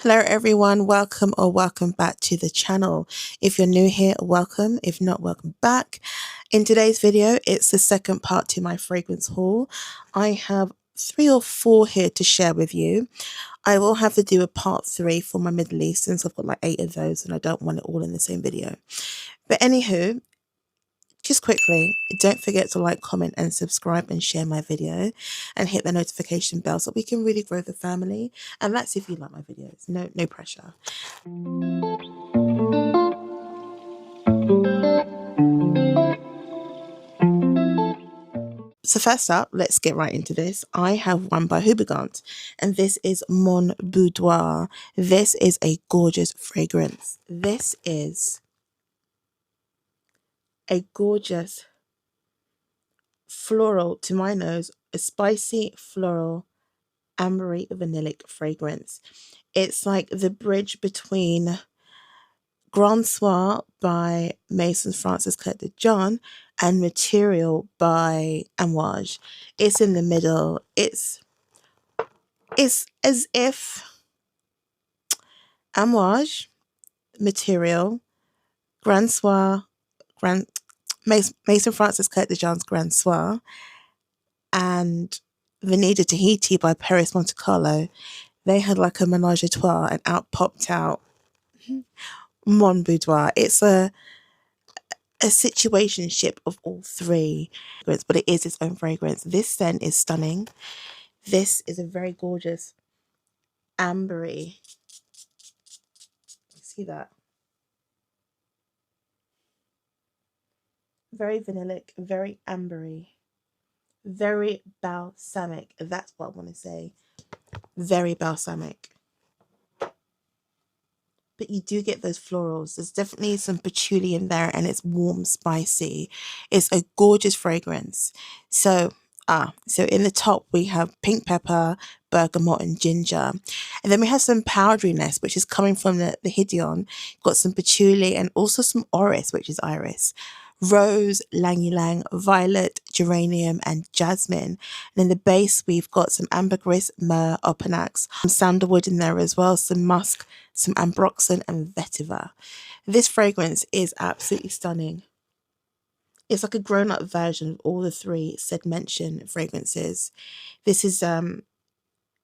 Hello everyone, welcome or welcome back to the channel. If you're new here, welcome. If not, welcome back. In today's video, it's the second part to my fragrance haul. I have 3 or 4 here to share with you. I will have to do a part 3 for my Middle East since I've got like 8 of those and I don't want it all in the same video. But anywho, just quickly, don't forget to like, comment and subscribe and share my video and hit the notification bell so we can really grow the family. And that's if you like my videos, no pressure. So first up, let's get right into this. I have one by Houbigant and this is Mon Boudoir. This is a gorgeous fragrance. This is a gorgeous floral, to my nose, a spicy floral ambery vanillic fragrance. It's like the bridge between Grand Soir by Maison Francis Coeur de John and Material by Amouage. It's in the middle. It's as if Amouage, Material, Grand Soir, Maison Francis Coeur de John's Grand Soir, and Venida Tahiti by Paris Monte Carlo. They had like a menage a trois and out popped out Mon Boudoir. It's a situationship of all three, but it is its own fragrance. This scent is stunning. This is a very gorgeous ambery. See that? Very vanillic, very ambery, very balsamic. That's what I want to say. Very balsamic. But you do get those florals. There's definitely some patchouli in there and it's warm, spicy. It's a gorgeous fragrance. So in the top we have pink pepper, bergamot and ginger. And then we have some powderiness, which is coming from the Hidion. Got some patchouli and also some orris, which is iris. Rose, ylang ylang, violet, geranium and jasmine. And in the base we've got some ambergris, myrrh, opanax, some sandalwood in there as well, some musk, some ambroxan and vetiver. This fragrance is absolutely stunning. It's like a grown-up version of all the 3 said mention fragrances. This is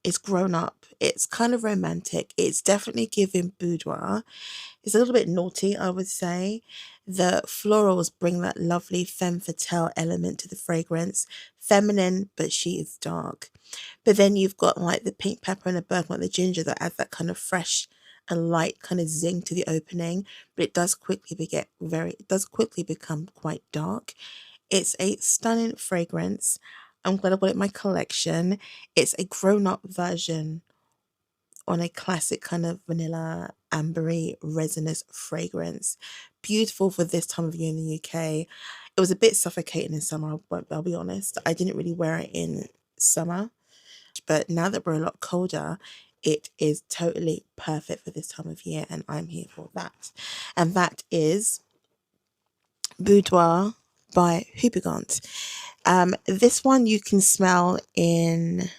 it's grown up. It's kind of romantic. It's definitely giving boudoir. It's a little bit naughty, I would say. The florals bring that lovely femme fatale element to the fragrance. Feminine, but she is dark. But then you've got like the pink pepper and the bergamot, the ginger that adds that kind of fresh and light kind of zing to the opening. But it does quickly become quite dark. It's a stunning fragrance. I'm glad I got it in my collection. It's a grown-up version on a classic kind of vanilla, ambery, resinous fragrance. Beautiful for this time of year in the UK. It was a bit suffocating in summer, I'll be honest. I didn't really wear it in summer. But now that we're a lot colder, it is totally perfect for this time of year and I'm here for that. And that is Boudoir by Houbigant. This one you can smell in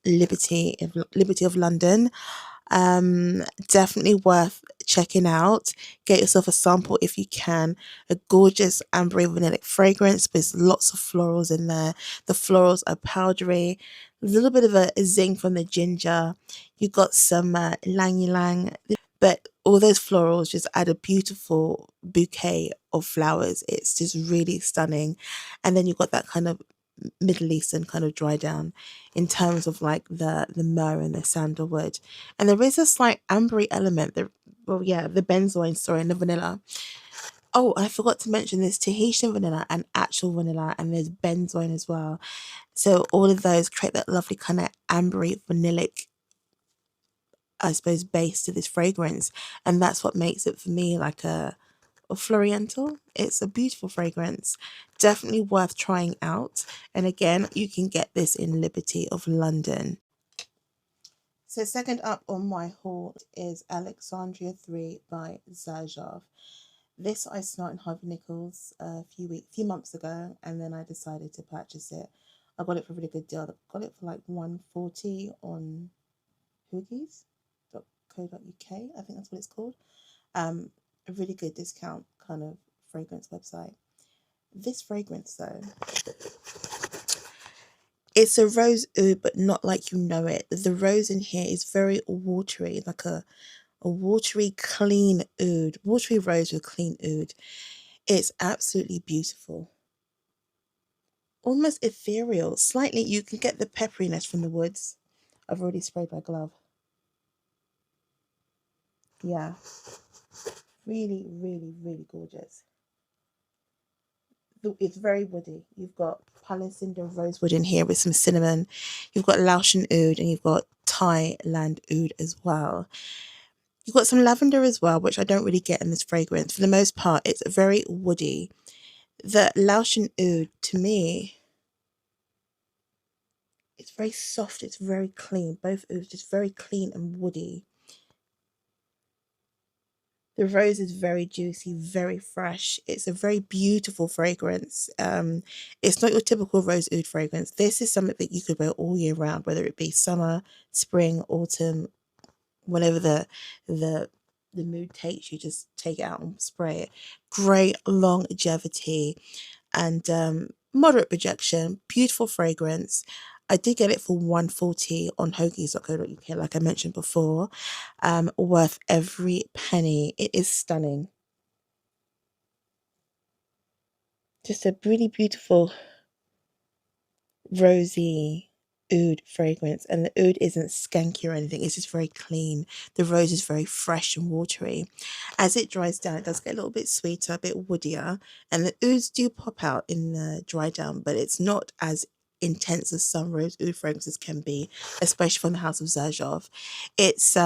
Liberty of London. Definitely worth checking out. Get yourself a sample if you can. A gorgeous ambery vanillic fragrance with lots of florals in there. The florals are powdery. A little bit of a zing from the ginger. You got some ylang ylang. But all those florals just add a beautiful bouquet of flowers. It's just really stunning. And then you've got that kind of Middle Eastern kind of dry down in terms of like the myrrh and the sandalwood. And there is a slight ambery element. The benzoin, sorry, and the vanilla. Oh, I forgot to mention there's Tahitian vanilla and actual vanilla, and there's benzoin as well. So all of those create that lovely kind of ambery vanillic, I suppose, base to this fragrance. And that's what makes it for me like a Floriental. It's a beautiful fragrance, definitely worth trying out. And again, you can get this in Liberty of London. So second up on my haul is Alexandra 3 by Xerjoff. This I smelled in Harvey Nichols a few months ago, and then I decided to purchase it. I got it for a really good deal. I got it for like $140 on I think that's what it's called. A really good discount kind of fragrance website. This fragrance though, it's a rose oud, but not like you know it. The rose in here is very watery, like a watery, clean oud, watery rose with clean oud. It's absolutely beautiful. Almost ethereal, slightly, you can get the pepperiness from the woods. I've already sprayed my glove. Yeah, really, really, really gorgeous. It's very woody. You've got Palo Cinder rosewood in here with some cinnamon. You've got Laotian oud and you've got Thailand oud as well. You've got some lavender as well, which I don't really get in this fragrance. For the most part, it's very woody. The Laotian oud, to me, it's very soft. It's very clean. Both ouds just very clean and woody. The rose is very juicy, very fresh. It's a very beautiful fragrance. It's not your typical rose oud fragrance. This is something that you could wear all year round, whether it be summer, spring, autumn, whenever the mood takes you, just take it out and spray it. Great longevity and moderate projection, beautiful fragrance. I did get it for 140 on hoagies.co.uk, like I mentioned before. Worth every penny. It is stunning. Just a really beautiful rosy oud fragrance, and the oud isn't skanky or anything, it's just very clean. The rose is very fresh and watery. As it dries down, it does get a little bit sweeter, a bit woodier, and the ouds do pop out in the dry down, but it's not as intense as some rose oud fragrances can be, especially from the house of Xerjoff. It's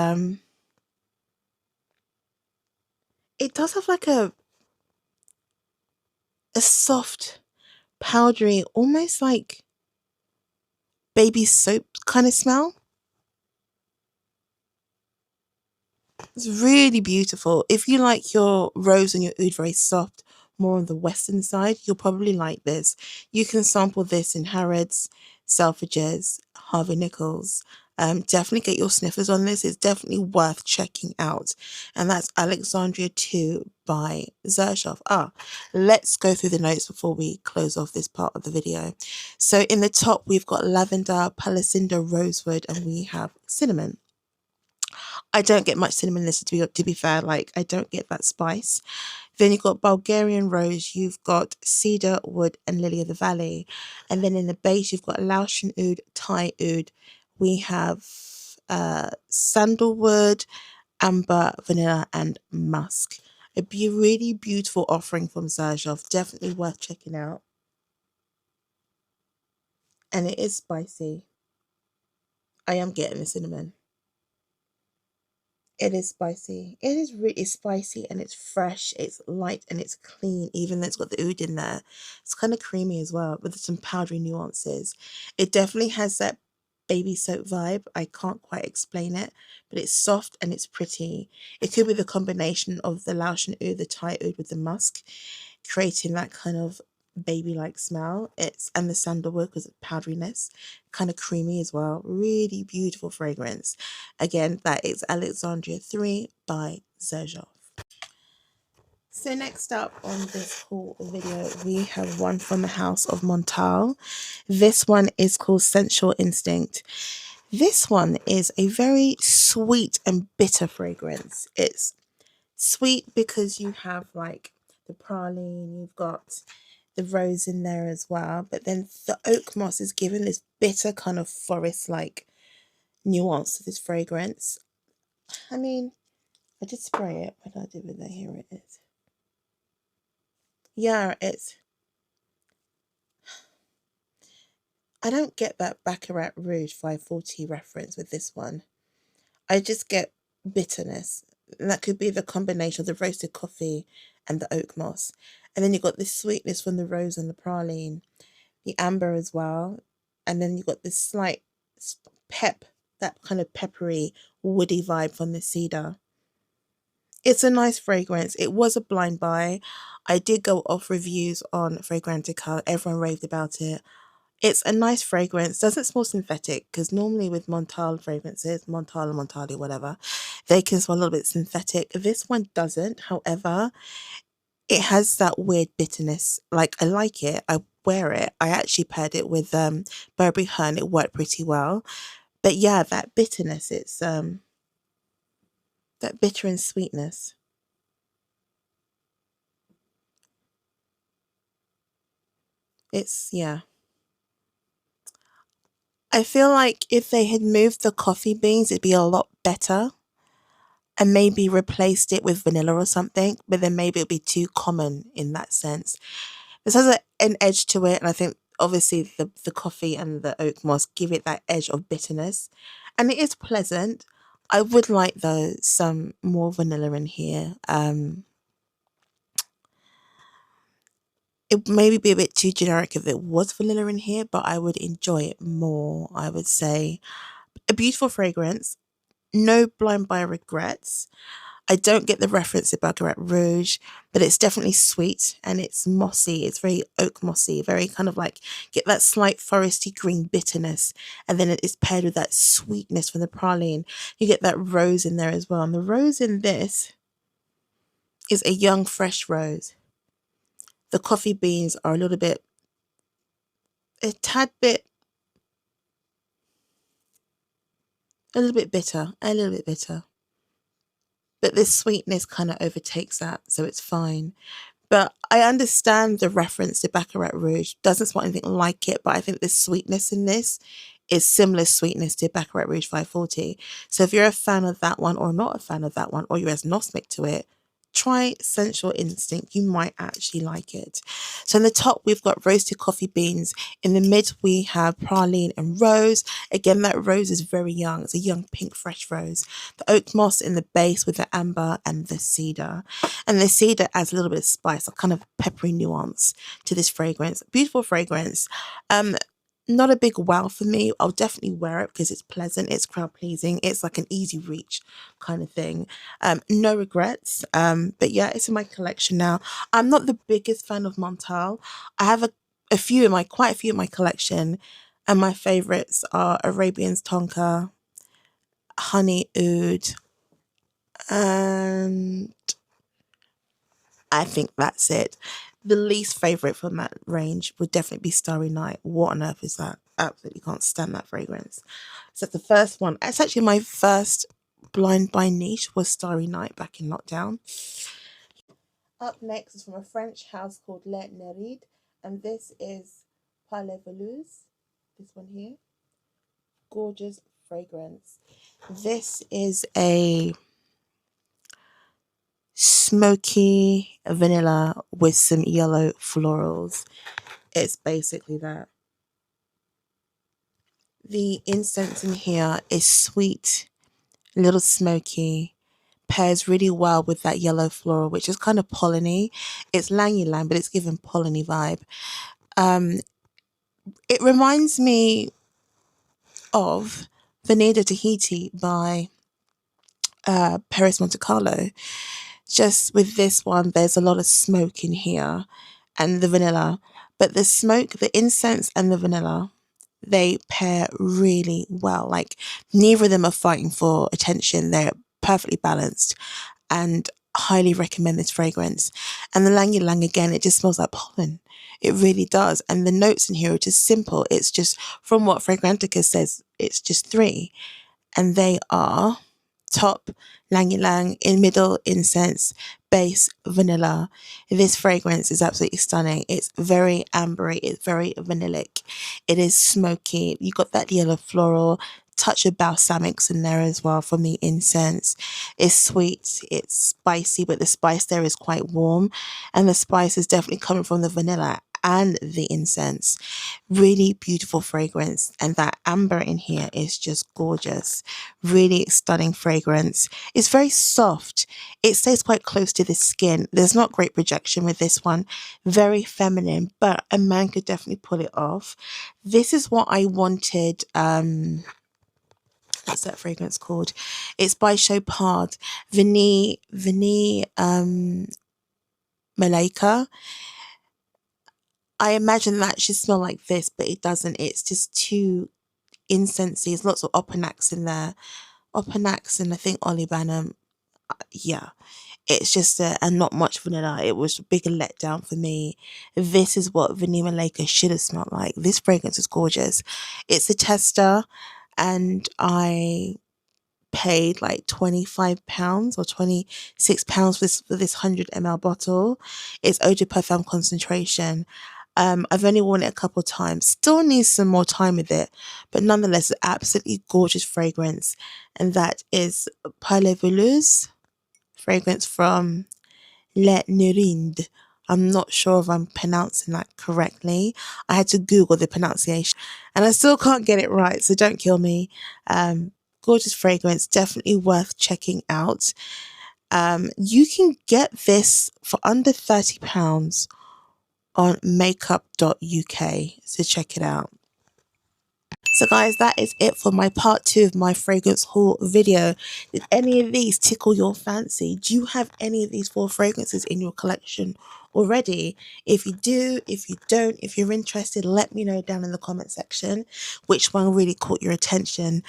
it does have like a soft powdery, almost like baby soap kind of smell. It's really beautiful. If you like your rose and your oud very soft, more on the western side, you'll probably like this. You can sample this in Harrods, Selfridges, Harvey Nichols. Definitely get your sniffers on this. It's definitely worth checking out. And that's Alexandria 2 by Xerjoff. Let's go through the notes before we close off this part of the video. So in the top, we've got lavender, Palo Cinder, rosewood, and we have cinnamon. I don't get much cinnamon in this, to be fair. Like, I don't get that spice. Then you've got Bulgarian rose, you've got cedar wood and lily of the valley. And then in the base, you've got Laotian oud, Thai oud. We have sandalwood, amber, vanilla, and musk. A really beautiful offering from Xerjoff. Definitely worth checking out. And it is spicy. I am getting the cinnamon. It is spicy. It is really spicy and it's fresh, it's light and it's clean, even though it's got the oud in there. It's kind of creamy as well with some powdery nuances. It definitely has that baby soap vibe. I can't quite explain it, but it's soft and it's pretty. It could be the combination of the Laotian oud, the Thai oud with the musk, creating that kind of baby-like smell. It's and the sandalwood because of powderiness, kind of creamy as well. Really beautiful fragrance. Again, that is Alexandria 3 by Xerjoff. So next up on this whole video, we have one from the house of Montale. This one is called Sensual Instinct. This one is a very sweet and bitter fragrance. It's sweet because you have like the praline, you've got the rose in there as well, but then the oak moss is given this bitter kind of forest like nuance to this fragrance. I mean, I did spray it. What did I do with it? Here it is. Yeah, I don't get that Baccarat Rouge 540 reference with this one. I just get bitterness. And that could be the combination of the roasted coffee and the oak moss. And then you've got this sweetness from the rose and the praline, the amber as well. And then you've got this slight pep, that kind of peppery, woody vibe from the cedar. It's a nice fragrance. It was a blind buy. I did go off reviews on Fragrantica. Everyone raved about it. It's a nice fragrance. Doesn't smell synthetic because normally with Montale fragrances, Montale, whatever, they can smell a little bit synthetic. This one doesn't. However, it has that weird bitterness. Like I like it. I wear it. I actually paired it with Burberry Her and it worked pretty well. But yeah, that bitterness, it's that bitter and sweetness. It's yeah. I feel like if they had moved the coffee beans, it'd be a lot better and maybe replaced it with vanilla or something, but then maybe it'd be too common in that sense. This has an edge to it, and I think obviously the coffee and the oak moss give it that edge of bitterness, and it is pleasant. I would like though some more vanilla in here. It maybe be a bit too generic if it was vanilla in here, but I would enjoy it more. I would say a beautiful fragrance, no blind buy regrets. I don't get the reference to Baccarat Rouge, but it's definitely sweet and it's mossy. It's very oak mossy, very kind of like get that slight foresty green bitterness. And then it is paired with that sweetness from the praline. You get that rose in there as well. And the rose in this is a young, fresh rose. The coffee beans are a tad bit, a little bit bitter. But this sweetness kind of overtakes that, so it's fine. But I understand the reference to Baccarat Rouge. Doesn't smell anything like it, but I think the sweetness in this is similar sweetness to Baccarat Rouge 540. So if you're a fan of that one or not a fan of that one, or you're agnostic to it, try Sensual Instinct. You might actually like it. So in the top, we've got roasted coffee beans. In the mid, we have praline and rose. Again, that rose is very young. It's a young pink, fresh rose. The oak moss in the base with the amber and the cedar. And the cedar adds a little bit of spice, a kind of peppery nuance to this fragrance. Beautiful fragrance. Not a big wow for me. I'll definitely wear it because it's pleasant, it's crowd pleasing, it's like an easy reach kind of thing. No regrets. But yeah, it's in my collection now. I'm not the biggest fan of Montale. I have quite a few in my collection, and my favorites are Arabian's Tonka, Honey Oud, and I think that's it. The least favorite from that range would definitely be Starry Night. What on earth is that? Absolutely can't stand that fragrance. So the first one, it's actually my first blind buy niche was Starry Night back in lockdown. Up next is from a French house called Les Nereides, and this is Palais Velours. This one here, gorgeous fragrance. This is a smoky vanilla with some yellow florals. It's basically that. The incense in here is sweet, a little smoky, pairs really well with that yellow floral, which is kind of polleny. It's Lang Ylang, but it's given polleny vibe. Um, it reminds me of Vanilla Tahiti by Paris Monte Carlo. Just with this one, there's a lot of smoke in here and the vanilla. But the smoke, the incense and the vanilla, they pair really well. Like neither of them are fighting for attention. They're perfectly balanced and highly recommend this fragrance. And the Lang Ylang again, it just smells like pollen. It really does. And the notes in here are just simple. It's just from what Fragrantica says, it's just three. And they are top Lang Ylang, in middle incense, base vanilla. This fragrance is absolutely stunning. It's very ambery, it's very vanillic. It is smoky. You got that yellow floral, touch of balsamics in there as well from the incense. It's sweet, it's spicy, but the spice there is quite warm. And the spice is definitely coming from the vanilla and the incense. Really beautiful fragrance. And that amber in here is just gorgeous. Really stunning fragrance. It's very soft. It stays quite close to the skin. There's not great projection with this one. Very feminine, but a man could definitely pull it off. This is what I wanted. What's that fragrance called? It's by Chopard. Malaika. I imagine that should smell like this, but it doesn't. It's just too incensey. There's lots of Opanax in there. Opanax and I think Olibanum. Yeah, it's just and not much vanilla. It was a bigger letdown for me. This is what Vanilla Malika should have smelled like. This fragrance is gorgeous. It's a tester, and I paid like £25 or £26 for this 100 ml bottle. It's eau de parfum concentration. I've only worn it a couple of times. Still needs some more time with it, but nonetheless, an absolutely gorgeous fragrance, and that is Parle Velours fragrance from Les Nereides. I'm not sure if I'm pronouncing that correctly. I had to Google the pronunciation and I still can't get it right, so don't kill me. Gorgeous fragrance, definitely worth checking out. You can get this for under £30 on makeup.uk, so check it out. So guys, that is it for my part 2 of my fragrance haul video. Did any of these tickle your fancy? Do you have any of these 4 fragrances in your collection already? If you do, if you don't, if you're interested, let me know down in the comment section which one really caught your attention.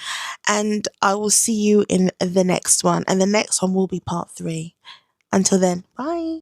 And I will see you in the next one. And the next one will be part 3. Until then, bye.